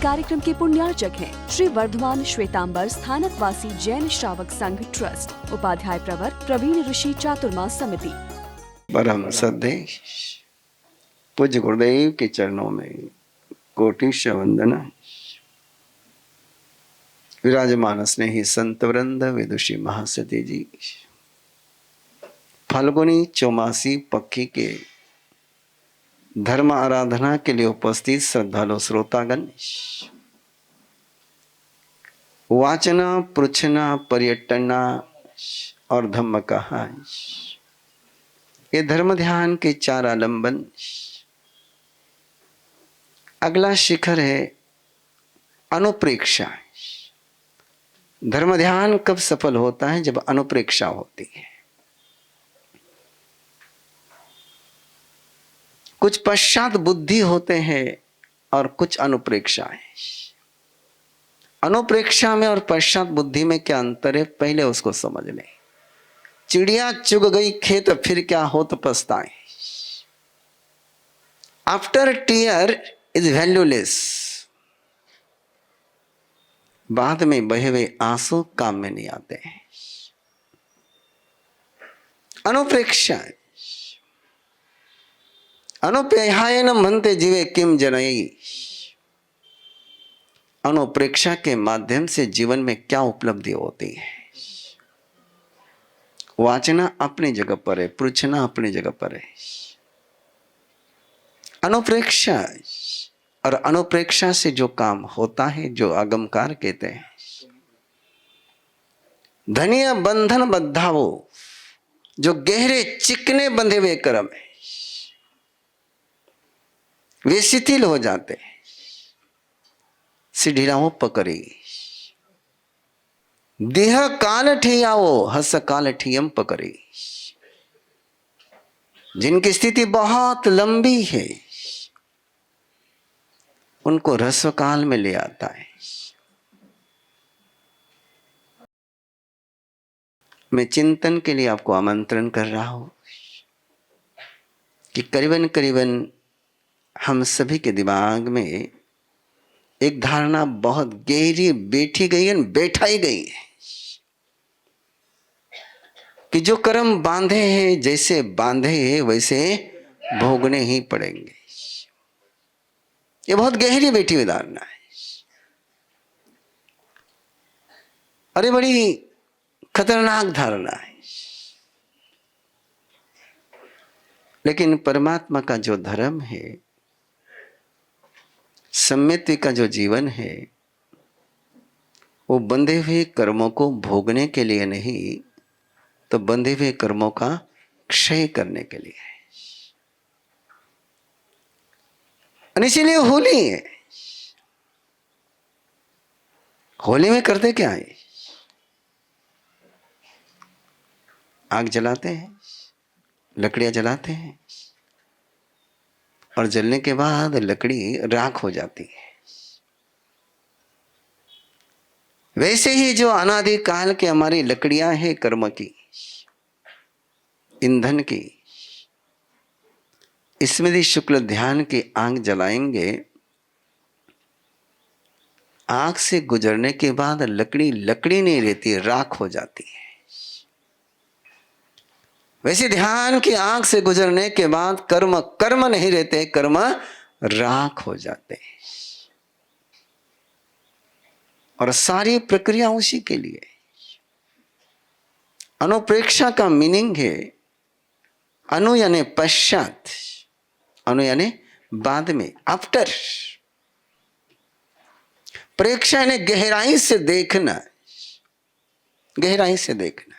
कार्यक्रम के पुण्यार्चक हैं श्री वर्धमान श्वेतांबर स्थानक वासी जैन श्रावक संघ ट्रस्ट, उपाध्याय प्रवर प्रवीण ऋषि चातुर्मास समिति। परम श्रद्धे पूज्य गुरुदेव के चरणों में कोटि वंदना। विराजमान स्नेही संत वृंद, विदुषी महासती जी, फाल्गुनी चौमासी पक्की के धर्म आराधना के लिए उपस्थित श्रद्धालु श्रोतागण, वाचना पृछना पर्यटना और धम्म कहा, ये धर्म ध्यान के चार आलंबन। अगला शिखर है अनुप्रेक्षा। धर्म ध्यान कब सफल होता है? जब अनुप्रेक्षा होती है। कुछ पश्चात बुद्धि होते हैं और कुछ अनुप्रेक्षा है। अनुप्रेक्षा में और पश्चात बुद्धि में क्या अंतर है, पहले उसको समझ लें। चिड़िया चुग गई खेत, फिर क्या होत पछताए। After tear is valueless. बाद में बहे हुए आंसू काम में नहीं आते हैं। अनुप्रेक्षा। अनुप्रेहायन मनते जीवे किम जनई। अनुप्रेक्षा के माध्यम से जीवन में क्या उपलब्धि होती है। वाचना अपनी जगह पर है, पूछना अपनी जगह पर है। अनुप्रेक्षा और अनुप्रेक्षा से जो काम होता है, जो आगमकार कहते हैं, धनिया बंधन बद्धावो, जो गहरे चिकने बंधे हुए कर्म है वे शिथिल हो जाते हैं। सिढ़िराओ पकड़ी देह काल ठियाओ, हस काल ठियम पकड़ी। जिनकी स्थिति बहुत लंबी है उनको ह्रस्व काल में ले आता है। मैं चिंतन के लिए आपको आमंत्रण कर रहा हूं कि करीबन करीबन हम सभी के दिमाग में एक धारणा बहुत गहरी बैठी गई है, बैठाई गई है कि जो कर्म बांधे हैं, जैसे बांधे हैं वैसे भोगने ही पड़ेंगे। ये बहुत गहरी बैठी हुई धारणा है और ये बड़ी खतरनाक धारणा है। लेकिन परमात्मा का जो धर्म है, सम्यत्व का जो जीवन है, वो बंधे हुए कर्मों को भोगने के लिए नहीं, तो बंधे हुए कर्मों का क्षय करने के लिए है। और इसीलिए होली है। होली में करते क्या है? आग जलाते हैं, लकड़ियां जलाते हैं और जलने के बाद लकड़ी राख हो जाती है। वैसे ही जो अनादि काल की हमारी लकड़ियां हैं कर्म की, ईंधन की, स्मृति शुक्ल ध्यान की आग जलाएंगे। आग से गुजरने के बाद लकड़ी लकड़ी नहीं रहती, राख हो जाती है। वैसे ध्यान की आग से गुजरने के बाद कर्म कर्म नहीं रहते, कर्म राख हो जाते हैं। और सारी प्रक्रिया उसी के लिए। अनुप्रेक्षा का मीनिंग है अनु यानी पश्चात, अनु यानी बाद में, आफ्टर। प्रेक्षा यानी गहराई से देखना, गहराई से देखना।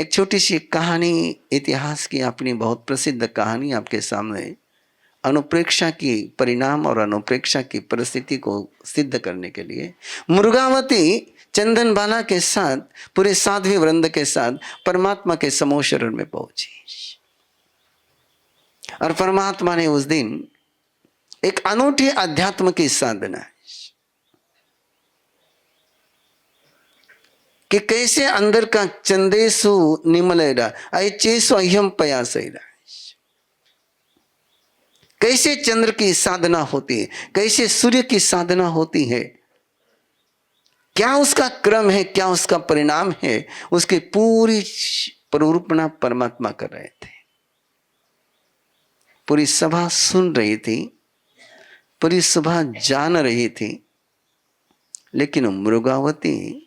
एक छोटी सी कहानी इतिहास की, अपनी बहुत प्रसिद्ध कहानी आपके सामने, अनुप्रेक्षा की परिणाम और अनुप्रेक्षा की परिस्थिति को सिद्ध करने के लिए मुर्गावती चंदनबाला के साथ, पूरे साध्वी वृंद के साथ परमात्मा के समूह शरण में पहुंची। और परमात्मा ने उस दिन एक अनूठी अध्यात्म की साधना कि कैसे अंदर का चंदेसु निमलेरा ऐचेसु अह्यम पयासेरा, कैसे चंद्र की साधना होती है, कैसे सूर्य की साधना होती है, क्या उसका क्रम है, क्या उसका परिणाम है, उसकी पूरी प्ररूपणा परमात्मा कर रहे थे। पूरी सभा सुन रही थी, पूरी सभा जान रही थी, लेकिन मृगावती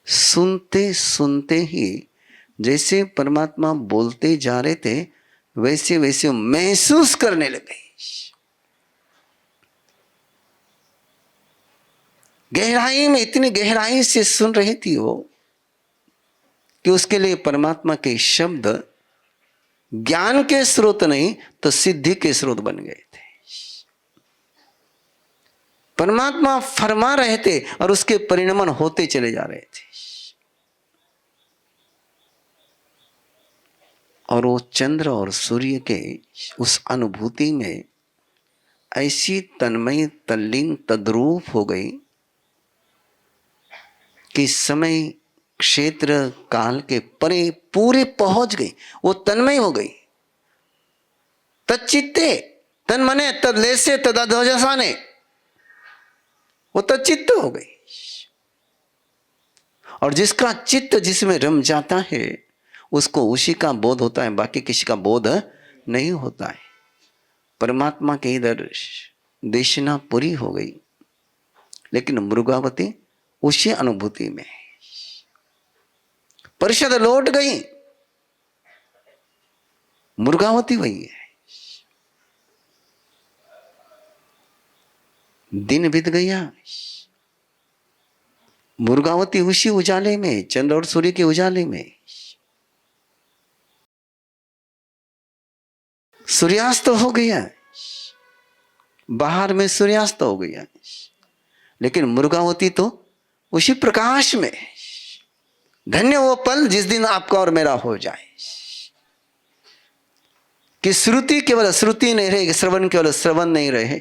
सुनते सुनते ही जैसे परमात्मा बोलते जा रहे थे वैसे वैसे महसूस करने लगे। गहराई में, इतनी गहराई से सुन रही थी वो कि उसके लिए परमात्मा के शब्द ज्ञान के स्रोत नहीं तो सिद्धि के स्रोत बन गए थे। परमात्मा फरमा रहे थे और उसके परिणमन होते चले जा रहे थे। और वो चंद्र और सूर्य के उस अनुभूति में ऐसी तन्मय तल्लीन तद्रूप हो गई कि समय क्षेत्र काल के परे पूरे पहुंच गई। वो तन्मय हो गई। तच्चित्ते तन मने तद लेसे तदाध्वजासाने, वो तच्चित्त हो गई। और जिसका चित्त जिसमें रम जाता है उसको उसी का बोध होता है, बाकी किसी का बोध नहीं होता है। परमात्मा के इधर देशना पूरी हो गई, लेकिन मृगावती उसी अनुभूति में। परिषद लौट गई, मृगावती वही है। दिन बीत गया, मृगावती उसी उजाले में, चंद्र और सूर्य के उजाले में। सूर्यास्त हो गया, बाहर में सूर्यास्त हो गया, लेकिन मृगावती तो उसी प्रकाश में। धन्य वो पल जिस दिन आपका और मेरा हो जाए कि श्रुति केवल श्रुति नहीं रहे, श्रवण केवल श्रवण नहीं रहे,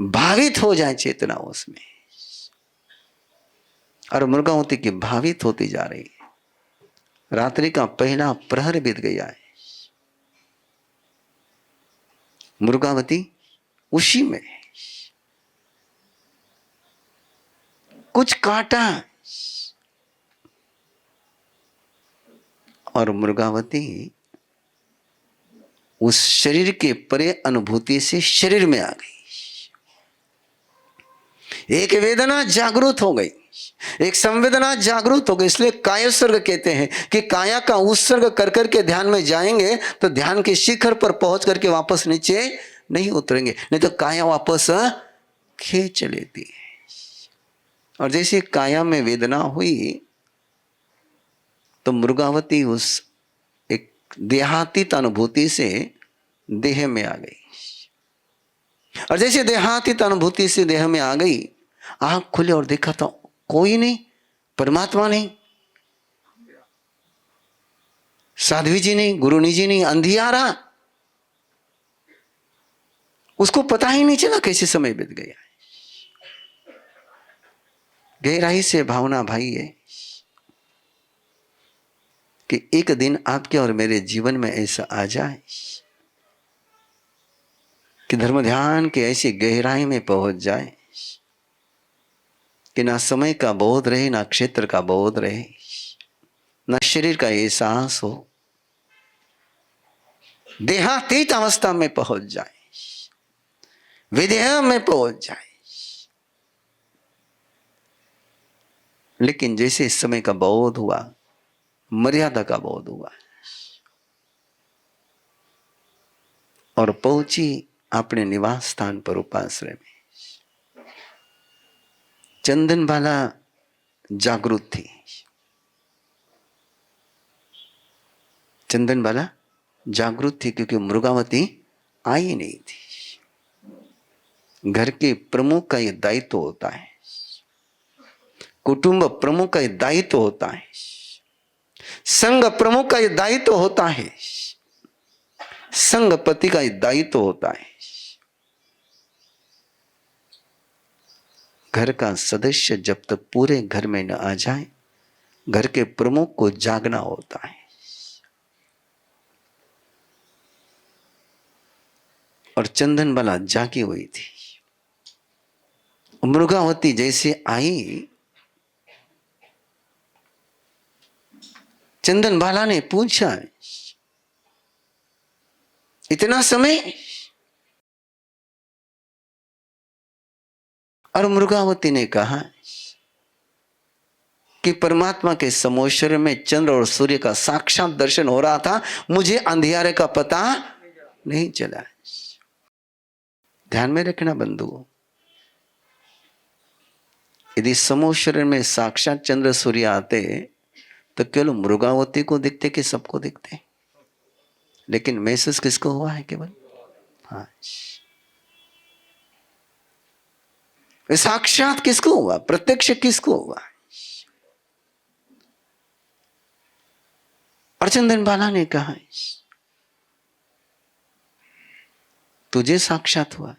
भावित हो जाए चेतना उसमें। और मृगावती की भावित होती जा रही है। रात्रि का पहला प्रहर बीत गया है, मृगावती उसी में। कुछ काटा और मृगावती उस शरीर के परे अनुभूति से शरीर में आ गई। एक वेदना जागृत हो गई, एक संवेदना जागृत हो गई। इसलिए कायोत्सर्ग कहते हैं कि काया का उत्सर्ग कर करके ध्यान में जाएंगे तो ध्यान के शिखर पर पहुंच करके वापस नीचे नहीं उतरेंगे, नहीं तो काया वापस खींच लेती है। और जैसे काया में वेदना हुई तो मृगावती उस एक देहातीत अनुभूति से देह में आ गई। और जैसे देहातीत अनुभूति से देह में आ गई, आंख खुले और देखा तो कोई नहीं, परमात्मा नहीं, साध्वी जी नहीं, गुरुनी जी नहीं, अंधियारा। उसको पता ही नहीं चला कैसे समय बीत गया। गहराई से भावना भाई है कि एक दिन आपके और मेरे जीवन में ऐसा आ जाए कि धर्म ध्यान के ऐसी गहराई में पहुंच जाए कि ना समय का बोध रहे, ना क्षेत्र का बोध रहे, ना शरीर का एहसास हो, देहातीत अवस्था में पहुंच जाए, विदेह में पहुंच जाए। लेकिन जैसे इस समय का बोध हुआ, मर्यादा का बोध हुआ और पहुंची अपने निवास स्थान पर उपाश्रय में। चंदनबाला जागृत थी, चंदनबाला जागृत थी क्योंकि मृगावती आई नहीं थी। घर के प्रमुख का यह दायित्व होता है, कुटुंब प्रमुख का यह दायित्व होता है, संघ प्रमुख का यह दायित्व होता है, संघपति का यह दायित्व होता है। घर का सदस्य जब तक पूरे घर में न आ जाए, घर के प्रमुख को जागना होता है। और चंदन बाला जागी हुई थी। मृगावती जैसे आई, चंदन बाला ने पूछा, इतना समय? और मृगावती ने कहा कि परमात्मा के समोशर में चंद्र और सूर्य का साक्षात दर्शन हो रहा था, मुझे अंधियारे का पता नहीं चला। ध्यान में रखना बंधुओं, यदि समोशर में साक्षात चंद्र सूर्य आते तो केवल मृगावती को दिखते कि सबको दिखते? लेकिन महसूस किसको हुआ है? केवल हाँ, साक्षात किसको हुआ? प्रत्यक्ष किसको हुआ? और चंदन बाला ने कहा, तुझे साक्षात हुआ,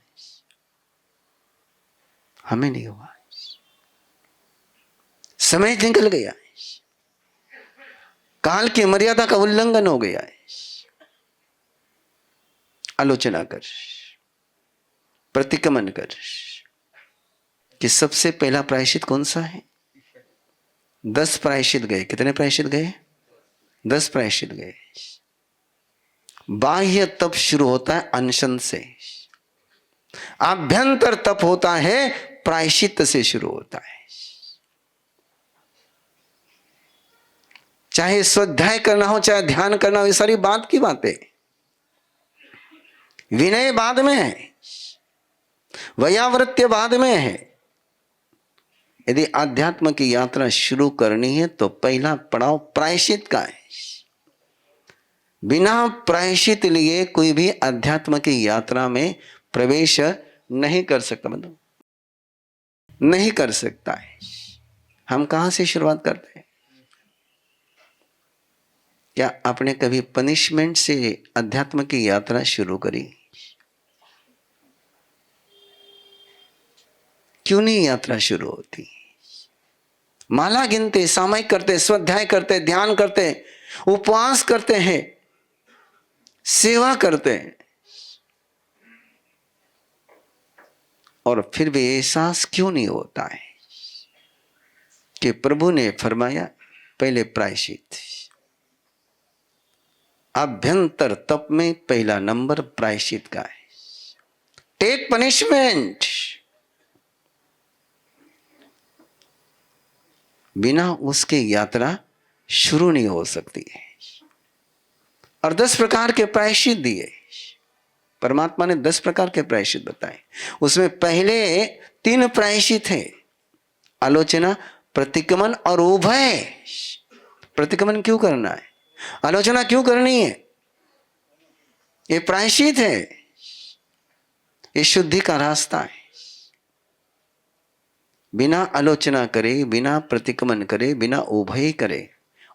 हमें नहीं हुआ। समय निकल गया, काल की मर्यादा का उल्लंघन हो गया है। आलोचना कर, प्रतिक्रमण कर कि सबसे पहला प्रायश्चित कौन सा है? 10 प्रायश्चित गए। कितने प्रायश्चित गए? 10 प्रायश्चित गए। बाह्य तप शुरू होता है अनशन से, आभ्यंतर तप होता है प्रायश्चित से शुरू होता है। चाहे स्वाध्याय करना हो, चाहे ध्यान करना हो, ये सारी बात की बातें। विनय बाद में है, वयावृत्य बाद में है। यदि आध्यात्म की यात्रा शुरू करनी है तो पहला पड़ाव प्रायश्चित का है। बिना प्रायश्चित लिए कोई भी अध्यात्म की यात्रा में प्रवेश नहीं कर सकता, मतलब नहीं कर सकता है। हम कहां से शुरुआत करते हैं? क्या आपने कभी पनिशमेंट से अध्यात्म की यात्रा शुरू करी? क्यों नहीं यात्रा शुरू होती? माला गिनते, सामयिक करते, स्वाध्याय करते, ध्यान करते, उपवास करते हैं, सेवा करते हैं, और फिर भी एहसास क्यों नहीं होता है कि प्रभु ने फरमाया पहले प्रायश्चित। अभ्यंतर तप में पहला नंबर प्रायश्चित का है। Take punishment. बिना उसके यात्रा शुरू नहीं हो सकती है। और 10 प्रकार के प्रायश्चित दिए परमात्मा ने। 10 प्रकार के प्रायश्चित बताए। उसमें पहले 3 प्रायश्चित है, आलोचना, प्रतिक्रमण और उभय। प्रतिक्रमण क्यों करना है? आलोचना क्यों करनी है? ये प्रायश्चित है, ये शुद्धि का रास्ता है। बिना आलोचना करे, बिना प्रतिक्रमण करे, बिना उभय करे,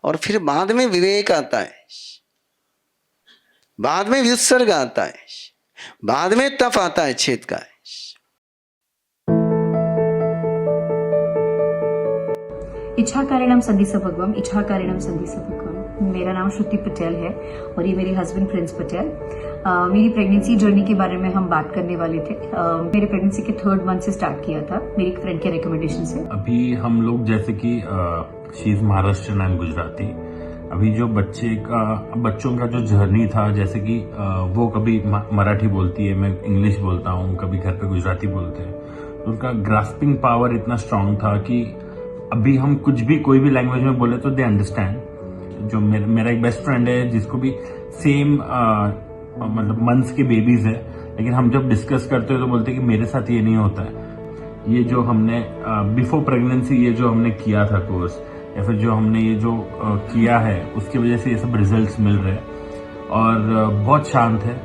और फिर बाद में विवेक आता है, बाद में व्युत्सर्ग आता है, बाद में तप आता है, छेद का है। इच्छाकारिणम संधिसा भगवम, इच्छाकारिणम संधिसा भगवम। मेरा नाम श्रुति पटेल है और ये मेरे हस्बैंड प्रिंस पटेल। मेरी प्रेगनेंसी जर्नी के बारे में हम बात करने वाले थे। मेरे प्रेगनेंसी के 3rd मंथ से स्टार्ट किया था मेरी एक फ्रेंड के रिकमेंडेशन से। अभी हम लोग जैसे कि she is Maharashtrian and Gujarati. अभी जो बच्चों का जो जर्नी था, जैसे कि वो कभी मराठी बोलती है, मैं इंग्लिश बोलता हूँ, कभी घर पे गुजराती बोलते हैं, तो उनका ग्रास्पिंग पावर इतना स्ट्रांग था कि अभी हम कुछ भी कोई भी लैंग्वेज में बोले तो दे अंडरस्टैंड। जो मेरा एक बेस्ट फ्रेंड है जिसको भी सेम मतलब मंथ्स के बेबीज है, लेकिन हम जब डिस्कस करते हैं तो बोलते हैं कि मेरे साथ ये नहीं होता है। ये जो हमने बिफोर प्रेगनेंसी ये जो हमने किया था कोर्स, या फिर जो हमने ये जो किया है, उसकी वजह से ये सब रिजल्ट्स मिल रहे हैं। और बहुत शांत है।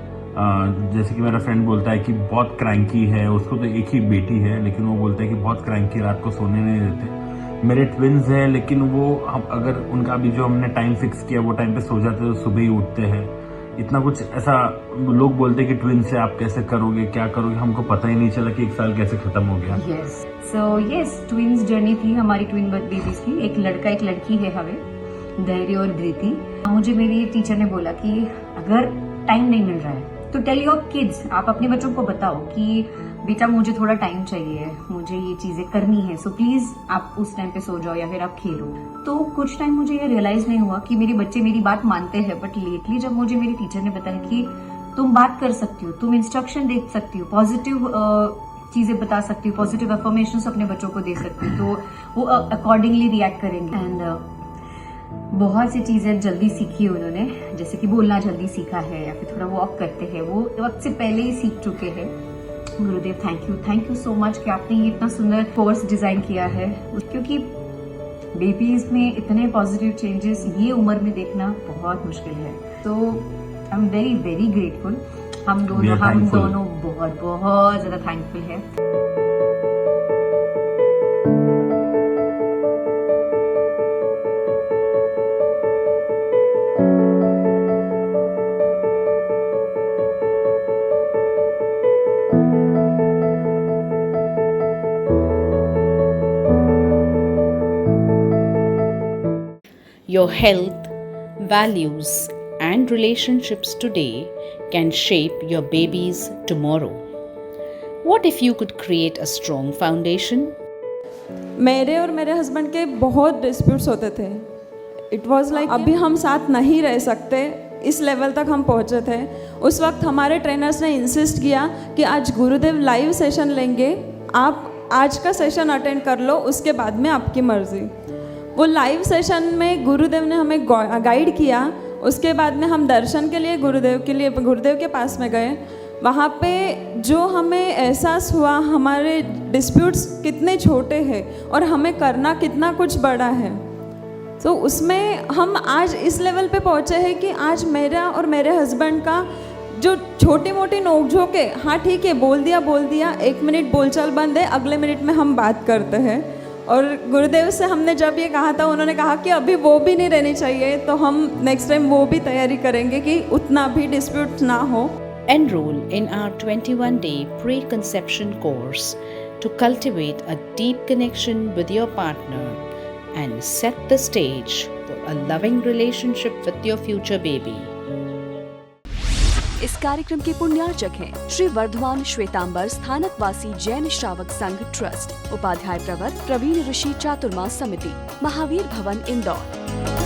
जैसे कि मेरा फ्रेंड बोलता है कि बहुत क्रैंकी है, उसको तो एक ही बेटी है, लेकिन वो बोलता है कि बहुत क्रैंकी, रात को सोने नहीं देते। मेरे ट्विन्स हैं, लेकिन वो हम अगर उनका अभी जो हमने टाइम फिक्स किया वो टाइम पे सो जाते हैं तो सुबह ही उठते हैं। इतना कुछ ऐसा लोग बोलते हैं कि ट्विन्स से आप कैसे करोगे, क्या करोगे, हमको पता ही नहीं चला कि 1 साल कैसे खत्म हो गया। यस ट्विन्स जर्नी थी हमारी, ट्विन बेबीज की, एक लड़का एक लड़की है हमें, धैर्य और धृति। मुझे मेरी टीचर ने बोला कि अगर टाइम नहीं मिल रहा है तो टेल योर किड्स, आप अपने बच्चों को बताओ कि बेटा मुझे थोड़ा टाइम चाहिए, मुझे ये चीजें करनी है, सो प्लीज आप उस टाइम पे सो जाओ या फिर आप खेलो। तो कुछ टाइम मुझे ये रियलाइज नहीं हुआ कि मेरे बच्चे मेरी बात मानते हैं, बट लेटली जब मुझे मेरी टीचर ने बताया कि तुम बात कर सकती हो, तुम इंस्ट्रक्शन दे सकती हो, पॉजिटिव चीजें बता सकती हो, पॉजिटिव अफर्मेशंस अपने बच्चों को दे सकती हो, तो वो अकॉर्डिंगली रिएक्ट करेंगे। एंड बहुत सी चीजें जल्दी सीखी उन्होंने, जैसे कि बोलना जल्दी सीखा है या फिर थोड़ा वॉक करते हैं, वो वक्त से पहले ही सीख चुके हैं। गुरुदेव थैंक यू सो मच कि आपने ये इतना सुंदर कोर्स डिजाइन किया है, क्योंकि बेबीज में इतने पॉजिटिव चेंजेस ये उम्र में देखना बहुत मुश्किल है। तो I am very very grateful. हम दोनों बहुत बहुत ज्यादा थैंकफुल है। Your health, values, and relationships today can shape your baby's tomorrow. What if you could create a strong foundation? मेरे और मेरे हस्बैंड के बहुत डिस्प्यूट्स होते थे। इट वॉज लाइक अभी हम साथ नहीं रह सकते, इस लेवल तक हम पहुँचे थे। उस वक्त हमारे ट्रेनर्स ने इंसिस्ट किया कि आज गुरुदेव लाइव सेशन लेंगे, आप आज का सेशन अटेंड कर लो, उसके बाद में आपकी मर्जी। वो लाइव सेशन में गुरुदेव ने हमें गाइड किया। उसके बाद में हम दर्शन के लिए गुरुदेव के पास में गए। वहाँ पे जो हमें एहसास हुआ हमारे डिस्प्यूट्स कितने छोटे हैं और हमें करना कितना कुछ बड़ा है। तो उसमें हम आज इस लेवल पे पहुँचे हैं कि आज मेरा और मेरे हस्बैंड का जो छोटी मोटी नोकझोंक है, हाँ ठीक है बोल दिया, 1 मिनट बोलचाल बंद है, अगले मिनट में हम बात करते हैं। और गुरुदेव से हमने जब ये कहा था, उन्होंने कहा कि अभी वो भी नहीं रहनी चाहिए, तो हम नेक्स्ट टाइम वो भी तैयारी करेंगे कि उतना भी डिस्प्यूट ना हो। Enroll in our 21-day preconception course to cultivate a deep connection with your partner and set the stage for a loving relationship with your future baby. इस कार्यक्रम के पुण्यार्चक हैं श्री वर्धमान श्वेतांबर स्थानकवासी जैन श्रावक संघ ट्रस्ट, उपाध्याय प्रवर प्रवीण ऋषि चातुर्मास समिति, महावीर भवन, इंदौर।